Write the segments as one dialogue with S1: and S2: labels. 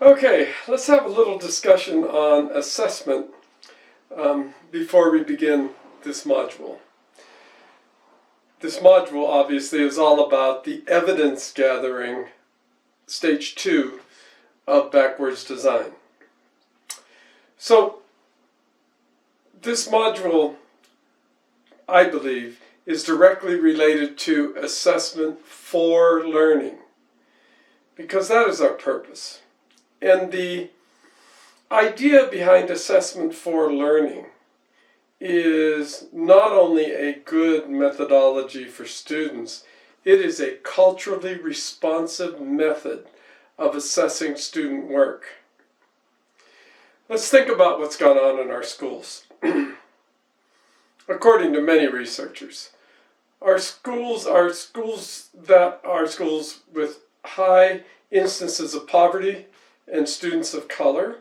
S1: Okay, let's have a little discussion on assessment before we begin this module. This module obviously is all about the evidence gathering, stage 2 of backwards design. So this module, I believe, is directly related to assessment for learning, because that is our purpose. And the idea behind assessment for learning is not only a good methodology for students, it is a culturally responsive method of assessing student work. Let's think about what's gone on in our schools. According to many researchers, our schools with high instances of poverty and students of color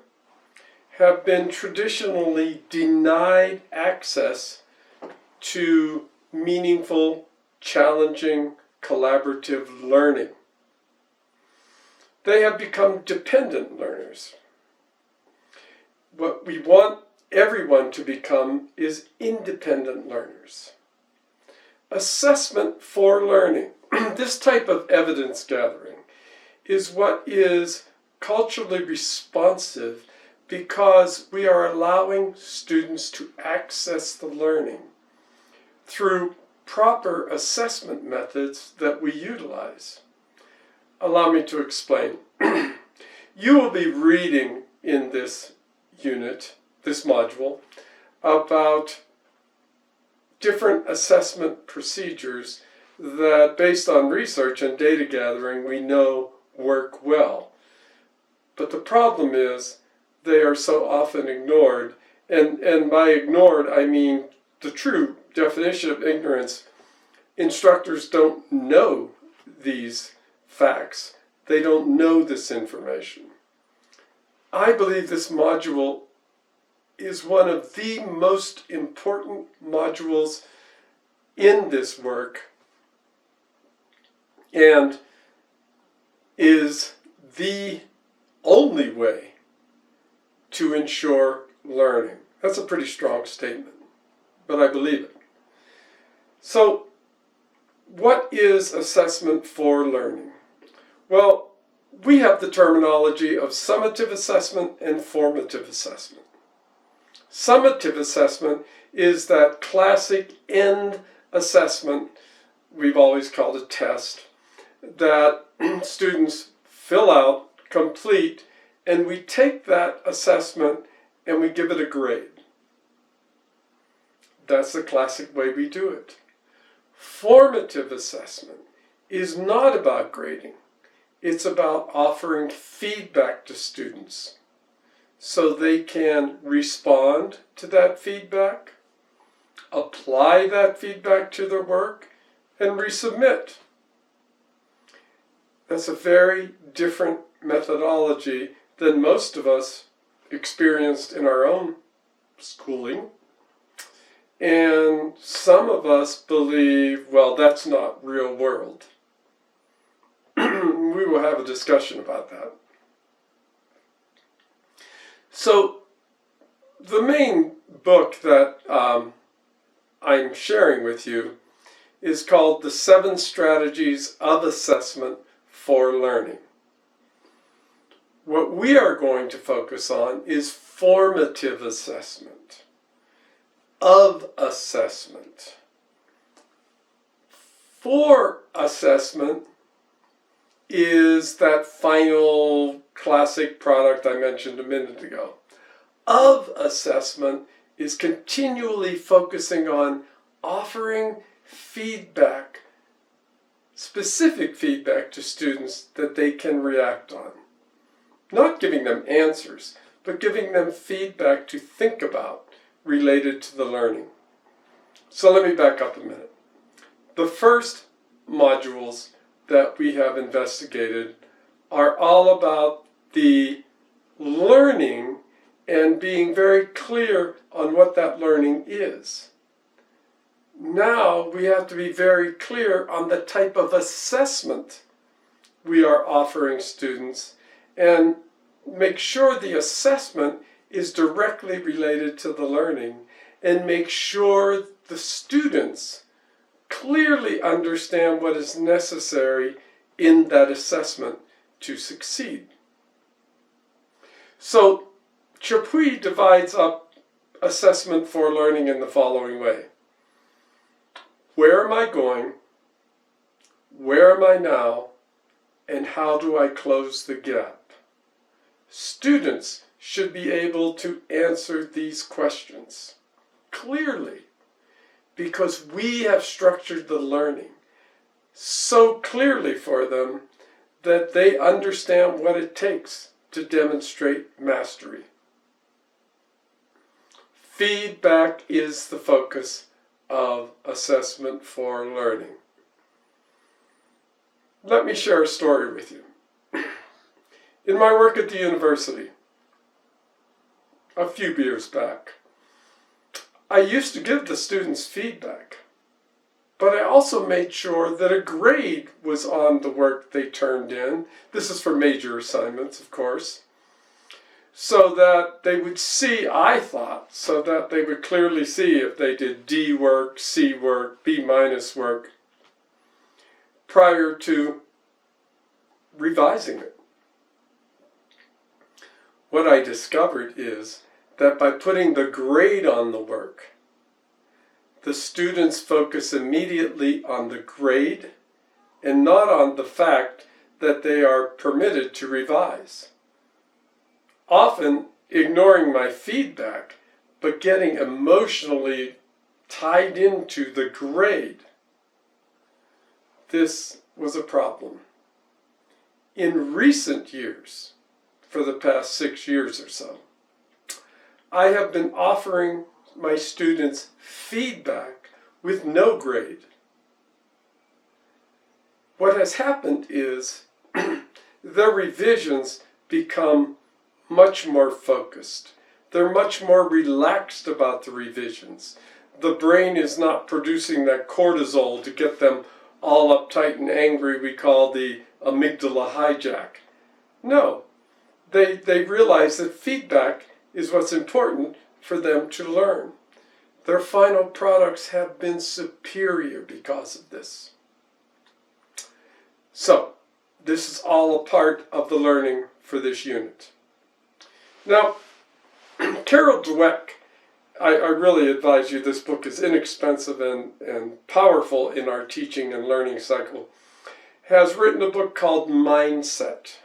S1: have been traditionally denied access to meaningful, challenging, collaborative learning. They have become dependent learners. What we want everyone to become is independent learners. Assessment for learning, this type of evidence gathering, is what is culturally responsive because we are allowing students to access the learning through proper assessment methods that we utilize. Allow me to explain. You will be reading in this unit, this module, about different assessment procedures that, based on research and data gathering, we know work well. But the problem is they are so often ignored, and by ignored I mean the true definition of ignorance. Instructors don't know these facts. They don't know this information. I believe this module is one of the most important modules in this work and is the only way to ensure learning. That's a pretty strong statement, but I believe it. So, what is assessment for learning? Well, we have the terminology of summative assessment and formative assessment. Summative assessment is that classic end assessment, we've always called a test, that students fill out, complete, and we take that assessment and we give it a grade. That's the classic way we do it. Formative assessment is not about grading. It's about offering feedback to students so they can respond to that feedback, apply that feedback to their work, and resubmit. That's a very different methodology than most of us experienced in our own schooling. And some of us believe, well, that's not real world. We will have a discussion about that. So, the main book that I'm sharing with you is called The 7 Strategies of Assessment for Learning. What we are going to focus on is formative assessment, of assessment. For assessment is that final classic product I mentioned a minute ago. Of assessment is continually focusing on offering feedback, specific feedback to students that they can react on. Not giving them answers, but giving them feedback to think about related to the learning. So let me back up a minute. The first modules that we have investigated are all about the learning and being very clear on what that learning is. Now we have to be very clear on the type of assessment we are offering students, and make sure the assessment is directly related to the learning, and make sure the students clearly understand what is necessary in that assessment to succeed. So Chapuis divides up assessment for learning in the following way. Where am I going? Where am I now? And how do I close the gap? Students should be able to answer these questions clearly, because we have structured the learning so clearly for them that they understand what it takes to demonstrate mastery. Feedback is the focus of assessment for learning. Let me share a story with you. In my work at the university, a few years back, I used to give the students feedback, but I also made sure that a grade was on the work they turned in. This is for major assignments, of course, so that they would see, I thought, so that they would clearly see if they did D work, C work, B- work, prior to revising it. What I discovered is that by putting the grade on the work, the students focus immediately on the grade and not on the fact that they are permitted to revise. Often ignoring my feedback, but getting emotionally tied into the grade. This was a problem. In recent years, for the past 6 years or so, I have been offering my students feedback with no grade. What has happened is their revisions become much more focused. They're much more relaxed about the revisions. The brain is not producing that cortisol to get them all uptight and angry we call the amygdala hijack. No, they realize that feedback is what's important for them to learn. Their final products have been superior because of this. So, this is all a part of the learning for this unit. Now, Carol Dweck, I really advise you, this book is inexpensive and powerful in our teaching and learning cycle, has written a book called Mindset.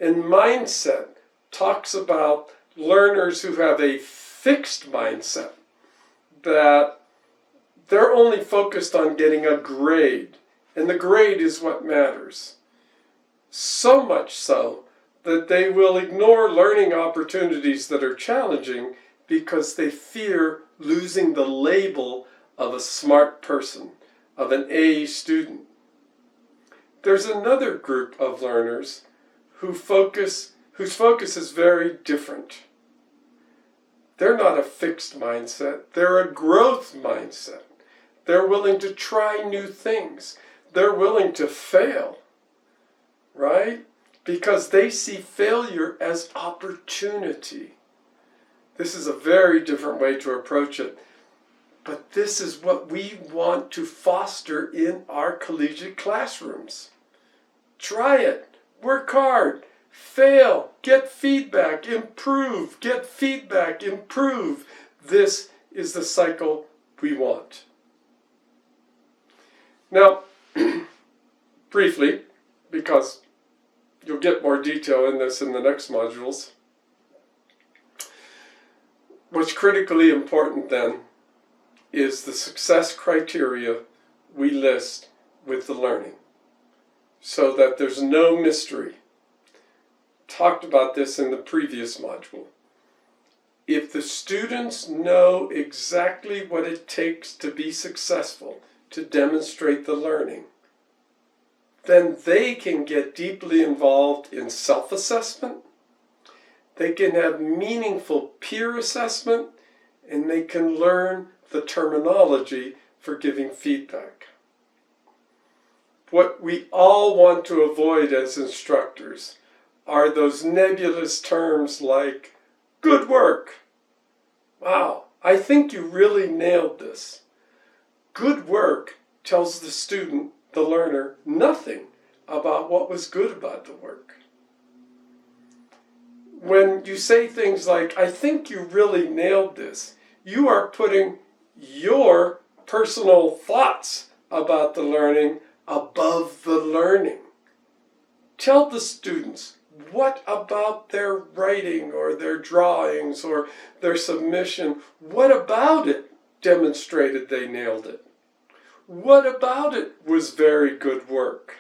S1: And Mindset talks about learners who have a fixed mindset, that they're only focused on getting a grade, and the grade is what matters. So much so that they will ignore learning opportunities that are challenging because they fear losing the label of a smart person, of an A student. There's another group of learners whose focus is very different. They're not a fixed mindset, they're a growth mindset. They're willing to try new things. They're willing to fail, right? Because they see failure as opportunity. This is a very different way to approach it. But this is what we want to foster in our collegiate classrooms. Try it. Work hard. Fail. Get feedback. Improve. Get feedback. Improve. This is the cycle we want. Now, briefly, because you'll get more detail in this in the next modules, what's critically important then is the success criteria we list with the learning, so that there's no mystery. Talked about this in the previous module. If the students know exactly what it takes to be successful, to demonstrate the learning, then they can get deeply involved in self-assessment, they can have meaningful peer assessment, and they can learn the terminology for giving feedback. What we all want to avoid as instructors are those nebulous terms like good work. Wow, I think you really nailed this. Good work tells the student, the learner, nothing about what was good about the work. When you say things like, I think you really nailed this, you are putting your personal thoughts about the learning above the learning. Tell the students, what about their writing or their drawings or their submission, what about it demonstrated they nailed it? What about it was very good work?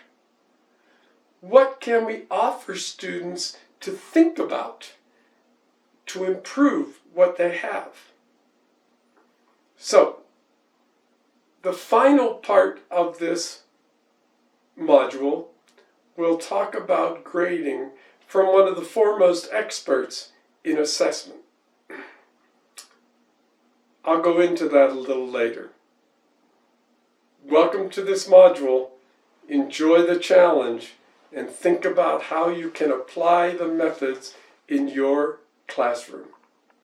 S1: What can we offer students to think about to improve what they have? So, the final part of this module will talk about grading from one of the foremost experts in assessment. I'll go into that a little later. Welcome to this module. Enjoy the challenge and think about how you can apply the methods in your classroom.